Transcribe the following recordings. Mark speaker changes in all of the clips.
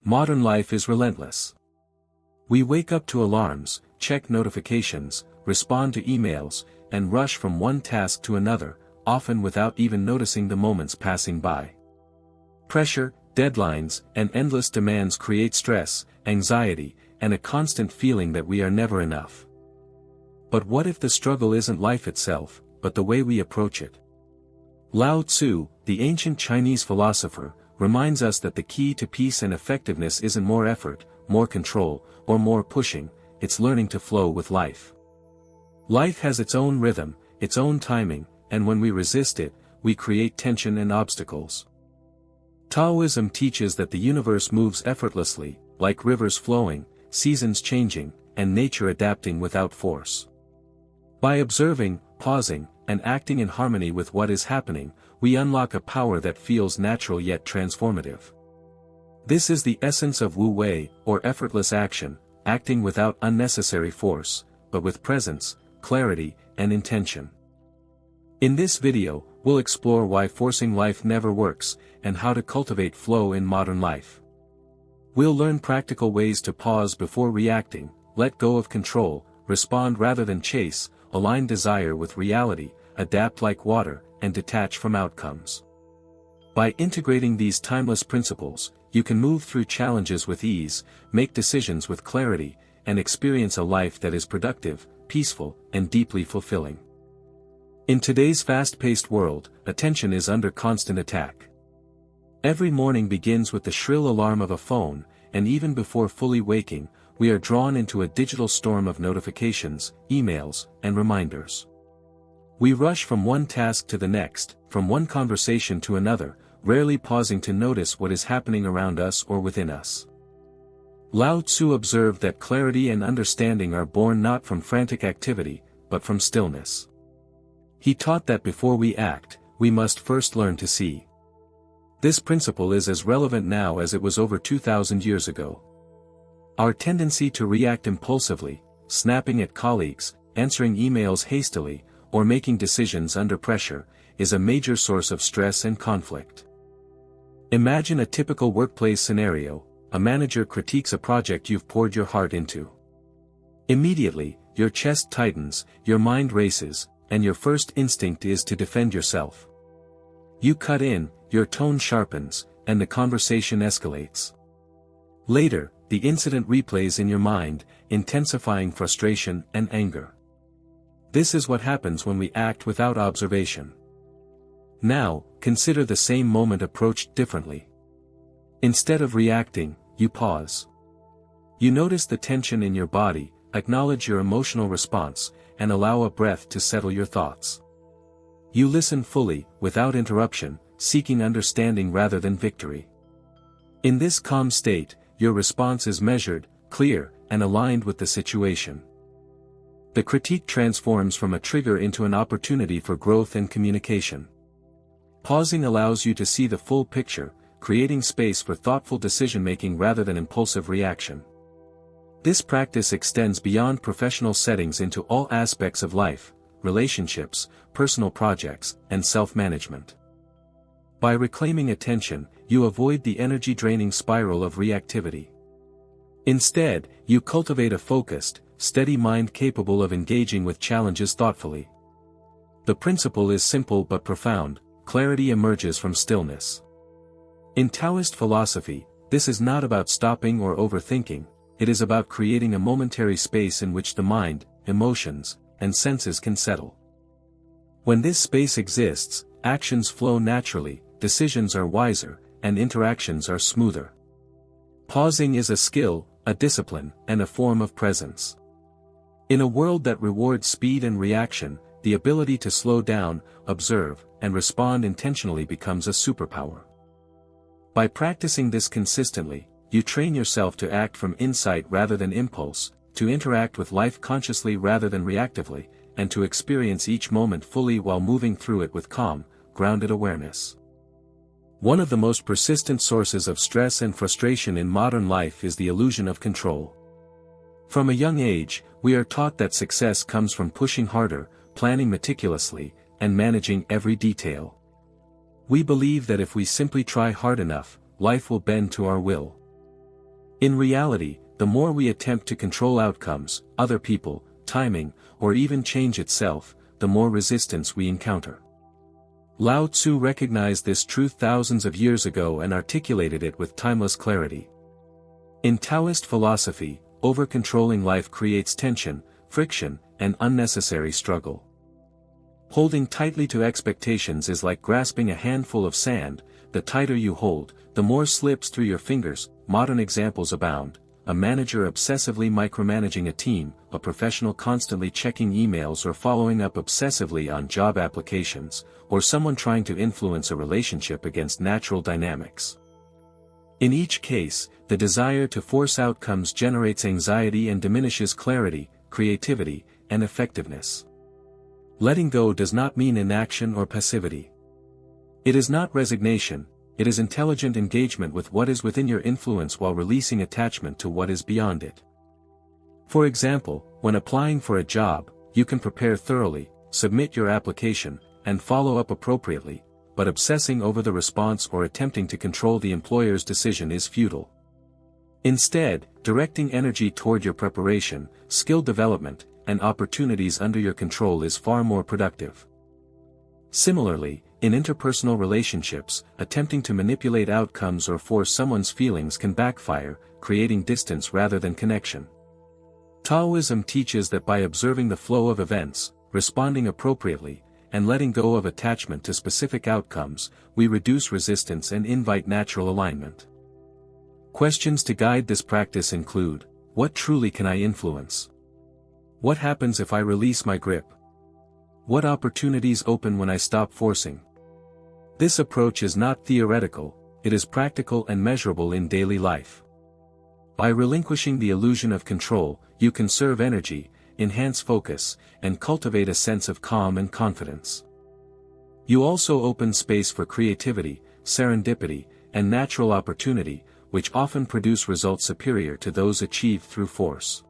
Speaker 1: Modern life is relentless. We wake up to alarms, check notifications, respond to emails, and rush from one task to another, often without even noticing the moments passing by. Pressure, deadlines, and endless demands create stress, anxiety, and a constant feeling that we are never enough. But what if the struggle isn't life itself, but the way we approach it? Lao Tzu, the ancient Chinese philosopher, reminds us that the key to peace and effectiveness isn't more effort, more control, or more pushing, it's learning to flow with life. Life has its own rhythm, its own timing, and when we resist it, we create tension and obstacles. Taoism teaches that the universe moves effortlessly, like rivers flowing, seasons changing, and nature adapting without force. By observing, pausing, and acting in harmony with what is happening, we unlock a power that feels natural yet transformative. This is the essence of Wu Wei, or effortless action, acting without unnecessary force, but with presence, clarity, and intention. In this video, we'll explore why forcing life never works, and how to cultivate flow in modern life. We'll learn practical ways to pause before reacting, let go of control, respond rather than chase, align desire with reality, adapt like water, and detach from outcomes. By integrating these timeless principles, you can move through challenges with ease, make decisions with clarity, and experience a life that is productive, peaceful, and deeply fulfilling. In today's fast-paced world, attention is under constant attack. Every morning begins with the shrill alarm of a phone, and even before fully waking, we are drawn into a digital storm of notifications, emails, and reminders. We rush from one task to the next, from one conversation to another, rarely pausing to notice what is happening around us or within us. Lao Tzu observed that clarity and understanding are born not from frantic activity, but from stillness. He taught that before we act, we must first learn to see. This principle is as relevant now as it was over 2,000 years ago. Our tendency to react impulsively, snapping at colleagues, answering emails hastily, or making decisions under pressure, is a major source of stress and conflict. Imagine a typical workplace scenario: a manager critiques a project you've poured your heart into. Immediately, your chest tightens, your mind races, and your first instinct is to defend yourself. You cut in, your tone sharpens, and the conversation escalates. Later, the incident replays in your mind, intensifying frustration and anger. This is what happens when we act without observation. Now, consider the same moment approached differently. Instead of reacting, you pause. You notice the tension in your body, acknowledge your emotional response, and allow a breath to settle your thoughts. You listen fully, without interruption, seeking understanding rather than victory. In this calm state, your response is measured, clear, and aligned with the situation. The critique transforms from a trigger into an opportunity for growth and communication. Pausing allows you to see the full picture, creating space for thoughtful decision-making rather than impulsive reaction. This practice extends beyond professional settings into all aspects of life, relationships, personal projects, and self-management. By reclaiming attention, you avoid the energy-draining spiral of reactivity. Instead, you cultivate a focused, steady mind capable of engaging with challenges thoughtfully. The principle is simple but profound: clarity emerges from stillness. In Taoist philosophy, this is not about stopping or overthinking, it is about creating a momentary space in which the mind, emotions, and senses can settle. When this space exists, actions flow naturally, decisions are wiser, and interactions are smoother. Pausing is a skill, a discipline, and a form of presence. In a world that rewards speed and reaction, the ability to slow down, observe, and respond intentionally becomes a superpower. By practicing this consistently, you train yourself to act from insight rather than impulse, to interact with life consciously rather than reactively, and to experience each moment fully while moving through it with calm, grounded awareness. One of the most persistent sources of stress and frustration in modern life is the illusion of control. From a young age, we are taught that success comes from pushing harder, planning meticulously, and managing every detail. We believe that if we simply try hard enough, life will bend to our will. In reality, the more we attempt to control outcomes, other people, timing, or even change itself, the more resistance we encounter. Lao Tzu recognized this truth thousands of years ago and articulated it with timeless clarity. In Taoist philosophy, over-controlling life creates tension, friction, and unnecessary struggle. Holding tightly to expectations is like grasping a handful of sand. The tighter you hold, the more slips through your fingers. Modern examples abound: a manager obsessively micromanaging a team, a professional constantly checking emails or following up obsessively on job applications, or someone trying to influence a relationship against natural dynamics. In each case, the desire to force outcomes generates anxiety and diminishes clarity, creativity, and effectiveness. Letting go does not mean inaction or passivity. It is not resignation, it is intelligent engagement with what is within your influence while releasing attachment to what is beyond it. For example, when applying for a job, you can prepare thoroughly, submit your application, and follow up appropriately, but obsessing over the response or attempting to control the employer's decision is futile. Instead, directing energy toward your preparation, skill development, and opportunities under your control is far more productive. Similarly, in interpersonal relationships, attempting to manipulate outcomes or force someone's feelings can backfire, creating distance rather than connection. Taoism teaches that by observing the flow of events, responding appropriately, and letting go of attachment to specific outcomes, we reduce resistance and invite natural alignment. Questions to guide this practice include: what truly can I influence? What happens if I release my grip? What opportunities open when I stop forcing? This approach is not theoretical, it is practical and measurable in daily life. By relinquishing the illusion of control, you conserve energy, enhance focus, and cultivate a sense of calm and confidence. You also open space for creativity, serendipity, and natural opportunity, which often produce results superior to those achieved through force.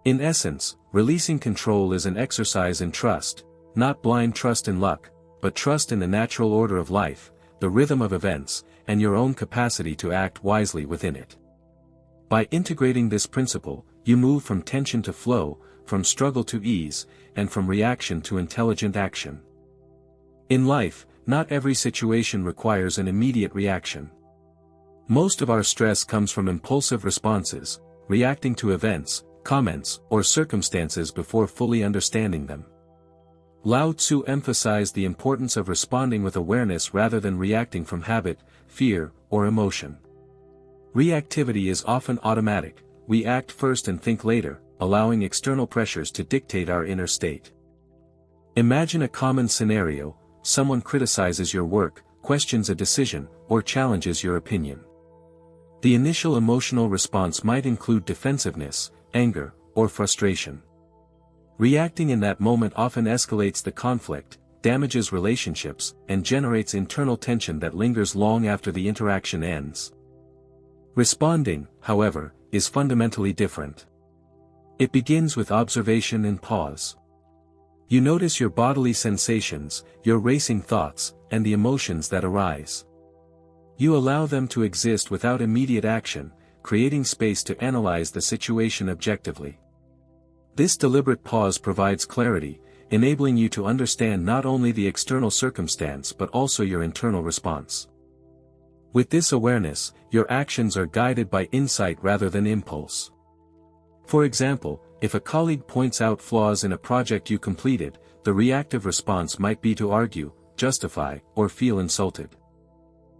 Speaker 1: In essence, releasing control is an exercise in trust, not blind trust in luck, but trust in the natural order of life, the rhythm of events, and your own capacity to act wisely within it. By integrating this principle, you move from tension to flow, from struggle to ease, and from reaction to intelligent action. In life, not every situation requires an immediate reaction. Most of our stress comes from impulsive responses, reacting to events, comments, or circumstances before fully understanding them. Lao Tzu emphasized the importance of responding with awareness rather than reacting from habit, fear, or emotion. Reactivity is often automatic, we act first and think later, allowing external pressures to dictate our inner state. Imagine a common scenario: someone criticizes your work, questions a decision, or challenges your opinion. The initial emotional response might include defensiveness, anger, or frustration. Reacting in that moment often escalates the conflict, damages relationships, and generates internal tension that lingers long after the interaction ends. Responding, however, is fundamentally different. It begins with observation and pause. You notice your bodily sensations, your racing thoughts, and the emotions that arise. You allow them to exist without immediate action, creating space to analyze the situation objectively. This deliberate pause provides clarity, enabling you to understand not only the external circumstance but also your internal response. With this awareness, your actions are guided by insight rather than impulse. For example, if a colleague points out flaws in a project you completed, the reactive response might be to argue, justify, or feel insulted.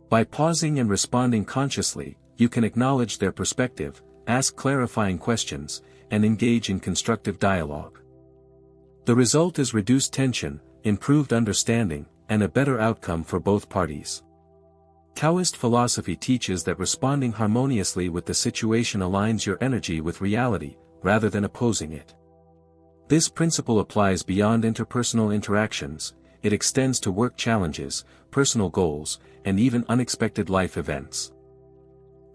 Speaker 1: By pausing and responding consciously, you can acknowledge their perspective, ask clarifying questions, and engage in constructive dialogue. The result is reduced tension, improved understanding, and a better outcome for both parties. Taoist philosophy teaches that responding harmoniously with the situation aligns your energy with reality, rather than opposing it. This principle applies beyond interpersonal interactions, it extends to work challenges, personal goals, and even unexpected life events.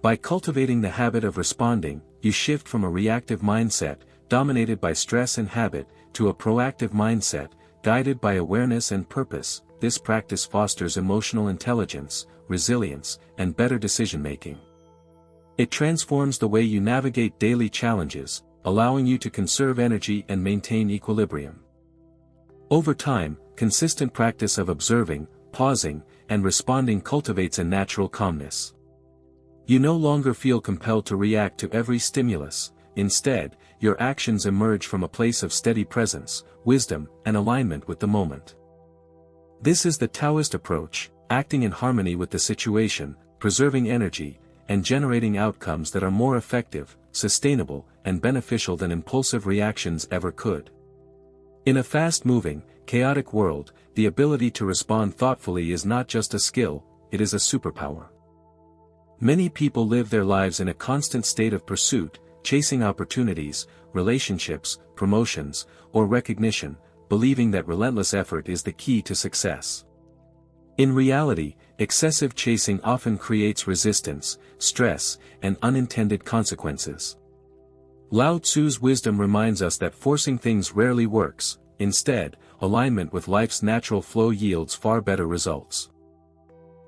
Speaker 1: By cultivating the habit of responding, you shift from a reactive mindset, dominated by stress and habit, to a proactive mindset, guided by awareness and purpose. This practice fosters emotional intelligence, resilience, and better decision-making. It transforms the way you navigate daily challenges, allowing you to conserve energy and maintain equilibrium. Over time, consistent practice of observing, pausing, and responding cultivates a natural calmness. You no longer feel compelled to react to every stimulus. Instead, your actions emerge from a place of steady presence, wisdom, and alignment with the moment. This is the Taoist approach, acting in harmony with the situation, preserving energy, and generating outcomes that are more effective, sustainable, and beneficial than impulsive reactions ever could. In a fast-moving, chaotic world, the ability to respond thoughtfully is not just a skill, it is a superpower. Many people live their lives in a constant state of pursuit, chasing opportunities, relationships, promotions, or recognition, believing that relentless effort is the key to success. In reality, excessive chasing often creates resistance, stress, and unintended consequences. Lao Tzu's wisdom reminds us that forcing things rarely works. Instead, alignment with life's natural flow yields far better results.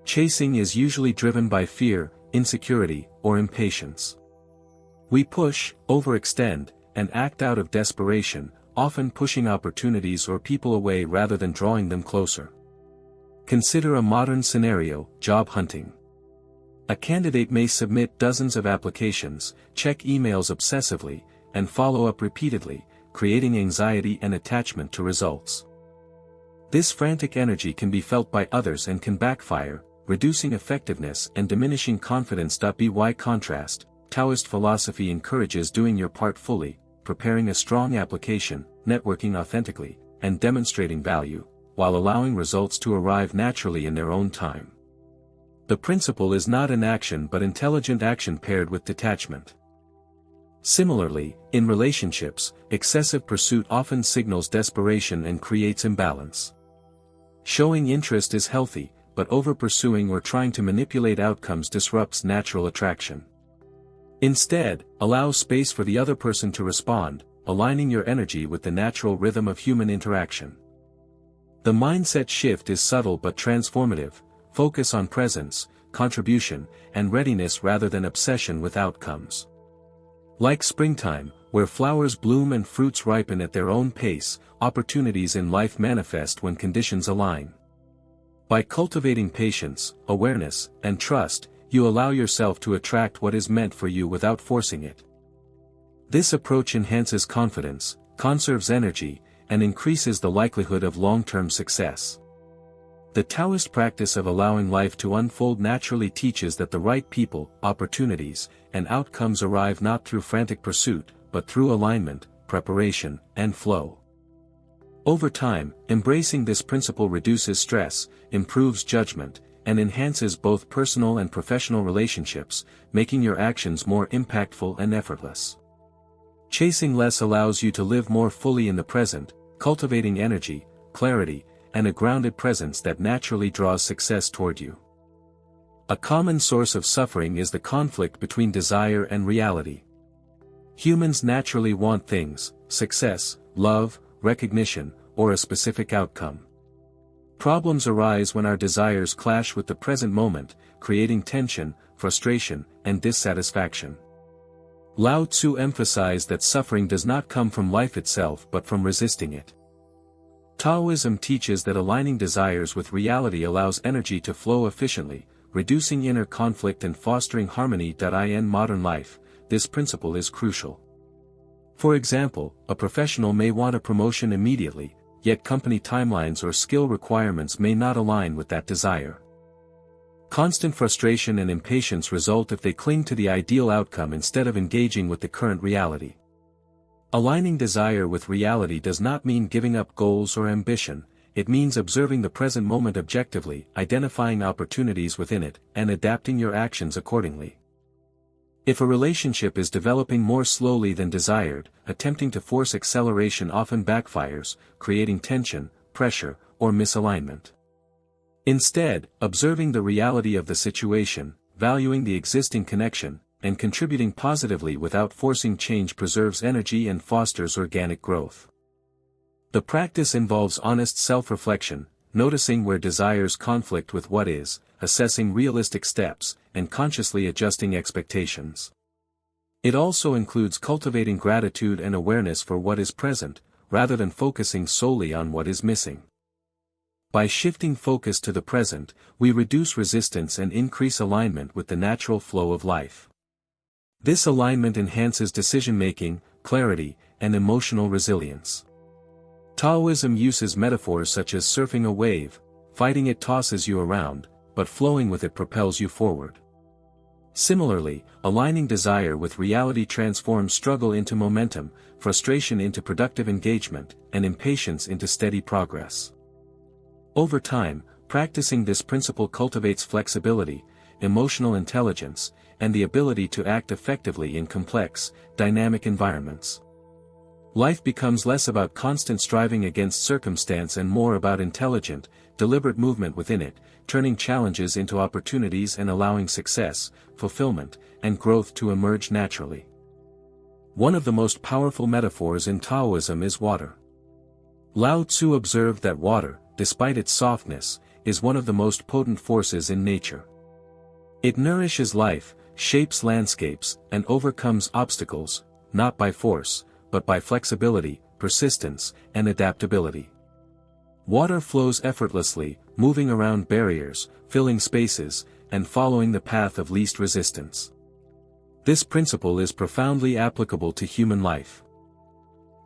Speaker 1: Chasing is usually driven by fear, insecurity, or impatience. We push, overextend, and act out of desperation, often pushing opportunities or people away rather than drawing them closer. Consider a modern scenario: job hunting. A candidate may submit dozens of applications, check emails obsessively, and follow up repeatedly, creating anxiety and attachment to results. This frantic energy can be felt by others and can backfire, reducing effectiveness and diminishing confidence. By contrast, Taoist philosophy encourages doing your part fully, preparing a strong application, networking authentically, and demonstrating value, while allowing results to arrive naturally in their own time. The principle is not inaction but intelligent action paired with detachment. Similarly, in relationships, excessive pursuit often signals desperation and creates imbalance. Showing interest is healthy, but over-pursuing or trying to manipulate outcomes disrupts natural attraction. Instead, allow space for the other person to respond, aligning your energy with the natural rhythm of human interaction. The mindset shift is subtle but transformative: focus on presence, contribution, and readiness rather than obsession with outcomes. Like springtime, where flowers bloom and fruits ripen at their own pace, opportunities in life manifest when conditions align. By cultivating patience, awareness, and trust, you allow yourself to attract what is meant for you without forcing it. This approach enhances confidence, conserves energy, and increases the likelihood of long-term success. The Taoist practice of allowing life to unfold naturally teaches that the right people, opportunities, and outcomes arrive not through frantic pursuit, but through alignment, preparation, and flow. Over time, embracing this principle reduces stress, improves judgment, and enhances both personal and professional relationships, making your actions more impactful and effortless. Chasing less allows you to live more fully in the present, cultivating energy, clarity, and a grounded presence that naturally draws success toward you. A common source of suffering is the conflict between desire and reality. Humans naturally want things: success, love, recognition, or a specific outcome. Problems arise when our desires clash with the present moment, creating tension, frustration, and dissatisfaction. Lao Tzu emphasized that suffering does not come from life itself but from resisting it. Taoism teaches that aligning desires with reality allows energy to flow efficiently, reducing inner conflict and fostering harmony. In modern life, this principle is crucial. For example, a professional may want a promotion immediately, yet company timelines or skill requirements may not align with that desire. Constant frustration and impatience result if they cling to the ideal outcome instead of engaging with the current reality. Aligning desire with reality does not mean giving up goals or ambition, it means observing the present moment objectively, identifying opportunities within it, and adapting your actions accordingly. If a relationship is developing more slowly than desired, attempting to force acceleration often backfires, creating tension, pressure, or misalignment. Instead, observing the reality of the situation, valuing the existing connection, and contributing positively without forcing change preserves energy and fosters organic growth. The practice involves honest self-reflection, noticing where desires conflict with what is, assessing realistic steps, and consciously adjusting expectations. It also includes cultivating gratitude and awareness for what is present, rather than focusing solely on what is missing. By shifting focus to the present, we reduce resistance and increase alignment with the natural flow of life. This alignment enhances decision-making, clarity, and emotional resilience. Taoism uses metaphors such as surfing a wave, fighting it tosses you around, but flowing with it propels you forward. Similarly, aligning desire with reality transforms struggle into momentum, frustration into productive engagement, and impatience into steady progress. Over time, practicing this principle cultivates flexibility, emotional intelligence, and the ability to act effectively in complex, dynamic environments. Life becomes less about constant striving against circumstance and more about intelligent, deliberate movement within it, turning challenges into opportunities and allowing success, fulfillment, and growth to emerge naturally. One of the most powerful metaphors in Taoism is water. Lao Tzu observed that water, despite its softness, is one of the most potent forces in nature. It nourishes life, shapes landscapes, and overcomes obstacles, not by force, but by flexibility, persistence, and adaptability. Water flows effortlessly, moving around barriers, filling spaces, and following the path of least resistance. This principle is profoundly applicable to human life.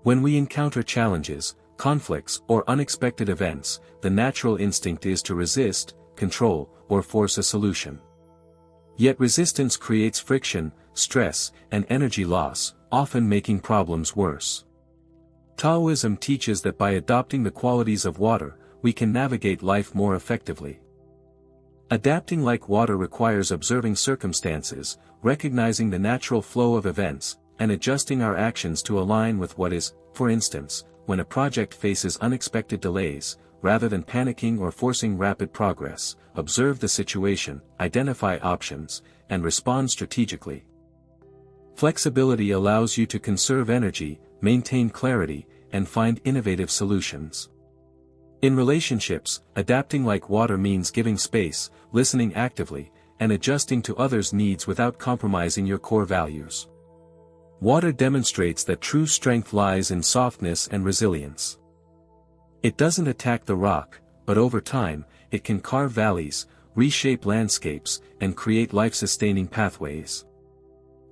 Speaker 1: When we encounter challenges, conflicts, or unexpected events, the natural instinct is to resist, control, or force a solution. Yet resistance creates friction, stress, and energy loss, often making problems worse. Taoism teaches that by adopting the qualities of water, we can navigate life more effectively. Adapting like water requires observing circumstances, recognizing the natural flow of events, and adjusting our actions to align with what is. For instance, when a project faces unexpected delays, rather than panicking or forcing rapid progress, observe the situation, identify options, and respond strategically. Flexibility allows you to conserve energy, maintain clarity, and find innovative solutions. In relationships, adapting like water means giving space, listening actively, and adjusting to others' needs without compromising your core values. Water demonstrates that true strength lies in softness and resilience. It doesn't attack the rock, but over time, it can carve valleys, reshape landscapes, and create life-sustaining pathways.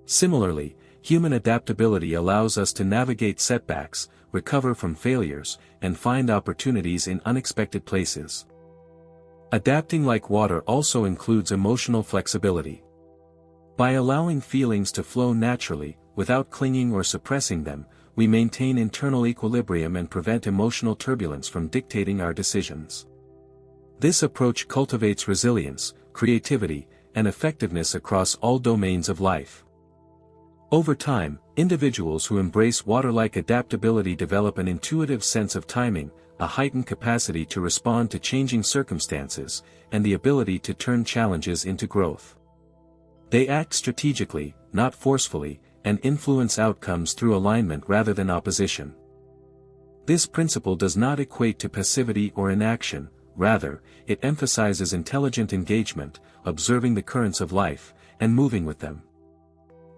Speaker 1: Similarly, human adaptability allows us to navigate setbacks, recover from failures, and find opportunities in unexpected places. Adapting like water also includes emotional flexibility. By allowing feelings to flow naturally, without clinging or suppressing them, we maintain internal equilibrium and prevent emotional turbulence from dictating our decisions. This approach cultivates resilience, creativity, and effectiveness across all domains of life. Over time, individuals who embrace water-like adaptability develop an intuitive sense of timing, a heightened capacity to respond to changing circumstances, and the ability to turn challenges into growth. They act strategically, not forcefully, and influence outcomes through alignment rather than opposition. This principle does not equate to passivity or inaction, rather, it emphasizes intelligent engagement, observing the currents of life, and moving with them.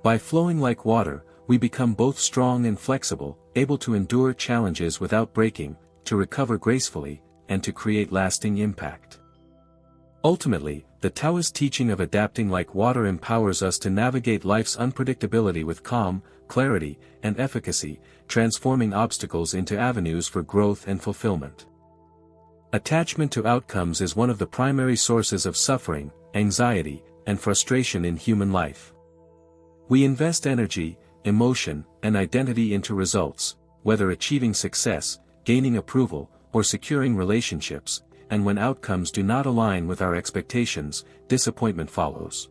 Speaker 1: By flowing like water, we become both strong and flexible, able to endure challenges without breaking, to recover gracefully, and to create lasting impact. Ultimately, the Taoist teaching of adapting like water empowers us to navigate life's unpredictability with calm, clarity, and efficacy, transforming obstacles into avenues for growth and fulfillment. Attachment to outcomes is one of the primary sources of suffering, anxiety, and frustration in human life. We invest energy, emotion, and identity into results, whether achieving success, gaining approval, or securing relationships, and when outcomes do not align with our expectations, disappointment follows.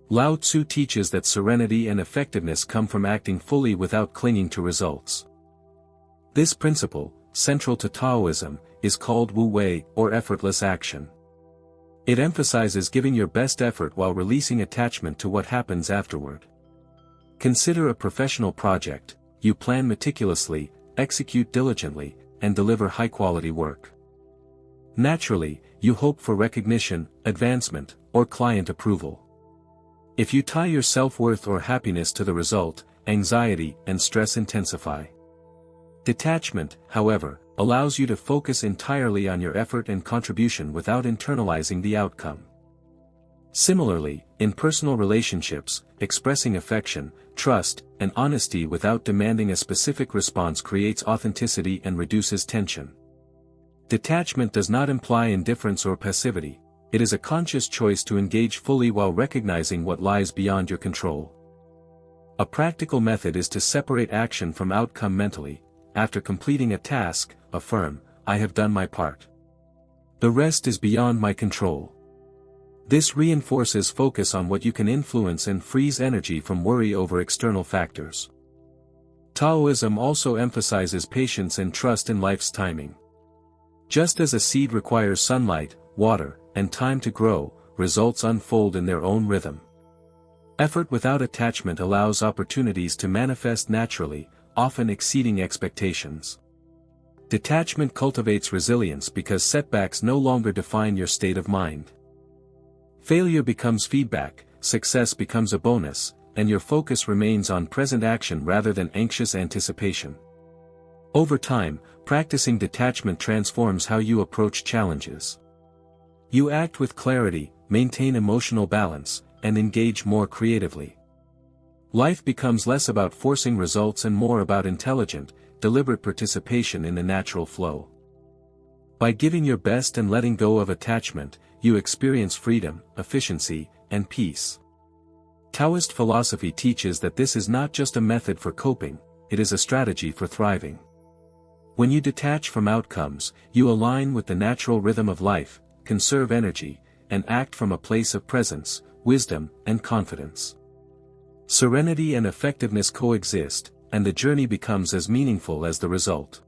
Speaker 1: Lao Tzu teaches that serenity and effectiveness come from acting fully without clinging to results. This principle, central to Taoism, is called Wu Wei, or effortless action. It emphasizes giving your best effort while releasing attachment to what happens afterward. Consider a professional project. You plan meticulously, execute diligently, and deliver high-quality work. Naturally, you hope for recognition, advancement, or client approval. If you tie your self-worth or happiness to the result, anxiety and stress intensify. Detachment, however, allows you to focus entirely on your effort and contribution without internalizing the outcome. Similarly, in personal relationships, expressing affection, trust, and honesty without demanding a specific response creates authenticity and reduces tension. Detachment does not imply indifference or passivity, it is a conscious choice to engage fully while recognizing what lies beyond your control. A practical method is to separate action from outcome mentally. After completing a task, affirm, "I have done my part. The rest is beyond my control." This reinforces focus on what you can influence and frees energy from worry over external factors. Taoism also emphasizes patience and trust in life's timing. Just as a seed requires sunlight, water, and time to grow, results unfold in their own rhythm. Effort without attachment allows opportunities to manifest naturally, often exceeding expectations. Detachment cultivates resilience because setbacks no longer define your state of mind. Failure becomes feedback, success becomes a bonus, and your focus remains on present action rather than anxious anticipation. Over time, practicing detachment transforms how you approach challenges. You act with clarity, maintain emotional balance, and engage more creatively. Life becomes less about forcing results and more about intelligent, deliberate participation in the natural flow. By giving your best and letting go of attachment, you experience freedom, efficiency, and peace. Taoist philosophy teaches that this is not just a method for coping, it is a strategy for thriving. When you detach from outcomes, you align with the natural rhythm of life, conserve energy, and act from a place of presence, wisdom, and confidence. Serenity and effectiveness coexist, and the journey becomes as meaningful as the result.